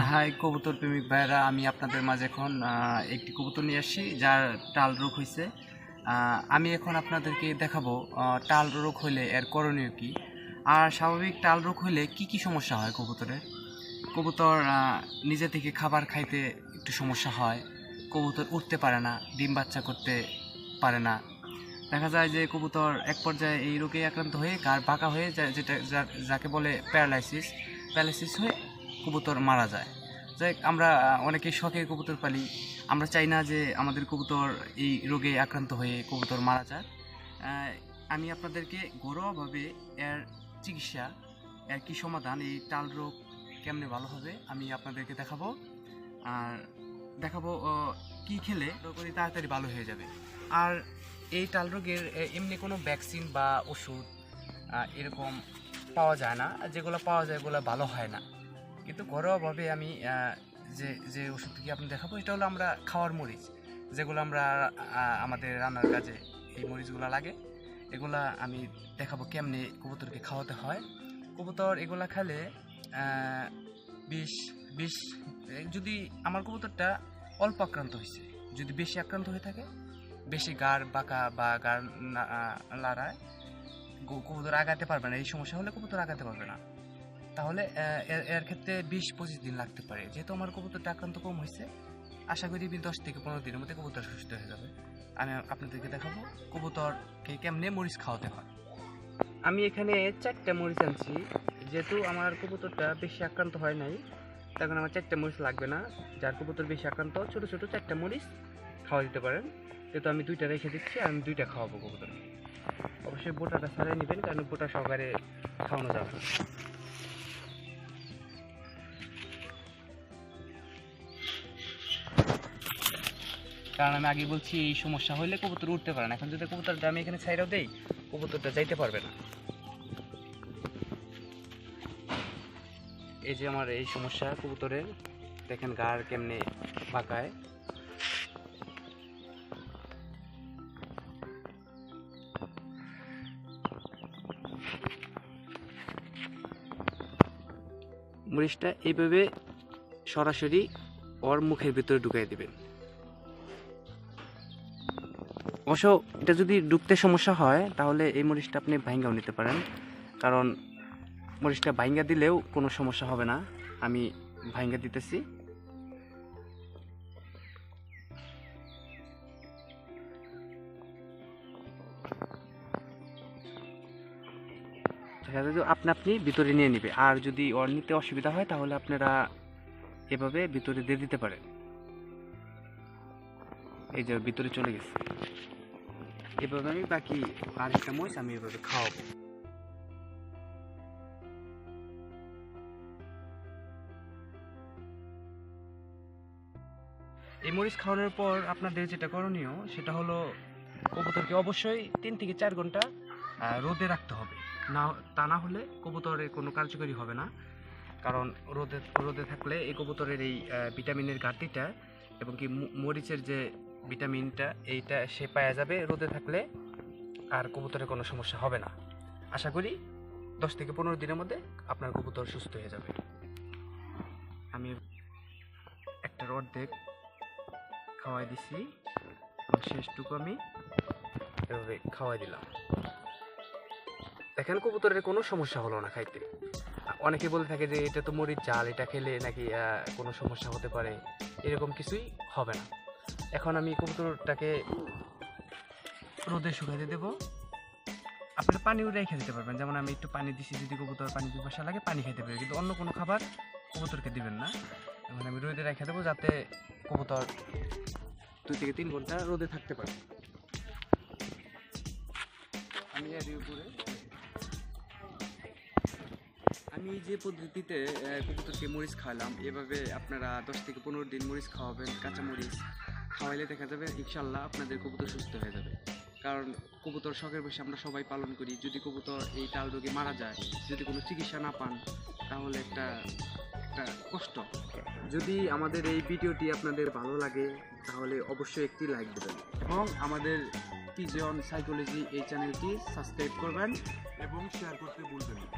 High কবুতর প্রেমিক ভাইরা, আমি আপনাদের মাঝে এখন একটি কবুতর নিয়ে আসি যার টাল রোগ হয়েছে। আমি এখন আপনাদেরকে দেখাবো টাল রোগ হলে এর করণীয় কি, আর স্বাভাবিক টাল রোগ হলে কি কি সমস্যা হয় কবুতরের। কবুতর নিজে থেকে খাবার খাইতে একটু সমস্যা হয়, কবুতর উঠতে পারে না, ডিম বাচ্চা করতে পারে না। দেখা যায় যে কবুতর এক পর্যায়ে এই রোগে আক্রান্ত হয়ে গাড় বাঁকা হয়ে যায়, যেটা যাকে বলে প্যারালাইসিস হয়ে কবুতর মারা যায়। যাই আমরা অনেকেই শখের কবুতর পালি, আমরা চাই না যে আমাদের কবুতর এই রোগে আক্রান্ত হয়ে কবুতর মারা যায়। আমি আপনাদেরকে ঘরোয়াভাবে এর চিকিৎসা, এর কী সমাধান, এই টাল রোগ কেমনে ভালো হবে আমি আপনাদেরকে দেখাবো। আর দেখাবো কী খেলে রোগটি তাড়াতাড়ি ভালো হয়ে যাবে। আর এই টাল রোগের এমনি কোনো ভ্যাকসিন বা ওষুধ এরকম পাওয়া যায় না, যেগুলো পাওয়া যায় এগুলো ভালো হয় না। কিন্তু ঘরোয়াভাবে আমি যে ওষুধটি আপনি দেখাবো, এটা হলো আমরা খাওয়ার মরিচ, যেগুলো আমরা আমাদের রান্নার কাজে এই মরিচগুলো লাগে, এগুলা আমি দেখাবো কেমনে কবুতরকে খাওয়াতে হয়। কবুতর এগুলা খেলে বিষ যদি আমার কবুতরটা অল্প আক্রান্ত হয়েছে, যদি বেশি আক্রান্ত হয়ে থাকে, বেশি গাড় বাঁকা বা গাড় লাড়ায় কবুতর আগাতে পারবে না, এই সমস্যা হলে কবুতর আগাতে পারবে না, তাহলে এর ক্ষেত্রে 20-25 দিন লাগতে পারে। যেহেতু আমার কবুতরটা আক্রান্ত কম হয়েছে, আশা করি 10 থেকে 15 দিনের মধ্যে কবুতর সুস্থ হয়ে যাবে। আমি আপনাদেরকে দেখাবো কবুতরকে কেমনে মরিচ খাওয়াতে হয়। আমি এখানে 4টা মরিচ আনছি, যেহেতু আমার কবুতরটা বেশি আক্রান্ত হয় নাই, তখন আমার 4টা মরিচ লাগবে না। যার কবুতর বেশি আক্রান্ত, ছোটো ছোটো 4টা মরিচ খাওয়া দিতে পারেন। যেহেতু আমি 2টা রেখে দিচ্ছি, আমি 2টা খাওয়াবো কবুতরকে। অবশ্যই বোটাটা ছাড়াই নেবেন, কারণ বোটা সহকারে খাওয়ানো যাবে না। কারণ আমি আগে বলছি এই সমস্যা হলে কবুতর উঠতে পারে না। এখন যদি কবুতরটা আমি এখানে ছাইড়াও দেই, কবুতরটা যাইতে পারবে না। এই যে আমার এই সমস্যা কবুতরের, দেখেন গাড় কেমনে বাঁকায়। মরিচটা এইভাবে সরাসরি ওর মুখের ভিতরে ঢুকাই দিবেন। অবশ্য এটা যদি ঢুকতে সমস্যা হয়, তাহলে এই মরিচটা আপনি ভাইঙ্গাও নিতে পারেন, কারণ মরিচটা ভাইঙ্গা দিলেও কোনো সমস্যা হবে না। আমি ভাইঙ্গা দিতেছি। আপনি ভিতরে নিয়ে নিবে, আর যদি ওর নিতে অসুবিধা হয় তাহলে আপনারা এভাবে ভিতরে দিয়ে দিতে পারেন। এই যে ভিতরে চলে গেছে, এভাবে আমি বাকি আরেকটা মরিচ আমি এভাবে খাওয়াবো। এই মরিচ খাওয়ানোর পর আপনাদের যেটা করণীয়, সেটা হলো কবুতরকে অবশ্যই 3 থেকে 4 ঘন্টা রোদে রাখতে হবে। তা না হলে কবুতরের কোনো কার্যকরী হবে না। কারণ রোদে থাকলে এই কবুতরের এই ভিটামিনের ঘাটতিটা এবং কি মরিচের যে ভিটামিনটা, এইটা সে পাওয়া যাবে রোদে থাকলে, আর কবুতরের কোনো সমস্যা হবে না। আশা করি 10 থেকে 15 দিনের মধ্যে আপনার কবুতর সুস্থ হয়ে যাবে। আমি একটা অর্ধেক খাওয়াই দিছি, শেষটুকু আমি এভাবে খাওয়াই দিলাম। দেখেন কবুতরের কোনো সমস্যা হলো না খাইতে। অনেকে বলে থাকে যে এটা তো মরিচ জাল, এটা খেলে নাকি কোনো সমস্যা হতে পারে, এরকম কিছুই হবে না। এখন আমি কবুতরটাকে রোদে শুকাতে দেবো। আপনারা পানিও রেখে দিতে পারবেন, যেমন আমি একটু পানি দিছি, যদি কবুতর পানি পিপাসা লাগে পানি খেতে পারে, কিন্তু অন্য কোনো খাবার কবুতরকে দিবেন না। এখন আমি রোদে রেখে দেবো, যাতে কবুতর 2 থেকে 3 ঘন্টা রোদে থাকতে পারে। আমি যে পদ্ধতিতে কবুতরকে মরিচ খাওয়ালাম, এভাবে আপনারা 10 থেকে 15 দিন মরিচ খাওয়াবেন, কাঁচা মরিচ খাওয়াইলে দেখা যাবে ইনশাল্লাহ আপনাদের কবুতর সুস্থ হয়ে যাবে। কারণ কবুতর শখের বসে আমরা সবাই পালন করি, যদি কবুতর এই টাল রোগে মারা যায়, যদি কোনো চিকিৎসা না পান, তাহলে একটা কষ্ট। যদি আমাদের এই ভিডিওটি আপনাদের ভালো লাগে, তাহলে অবশ্যই একটি লাইক দেবেন এবং আমাদের পিজন সাইকোলজি এই চ্যানেলটি সাবস্ক্রাইব করবেন এবং শেয়ার করতে ভুলবেন না।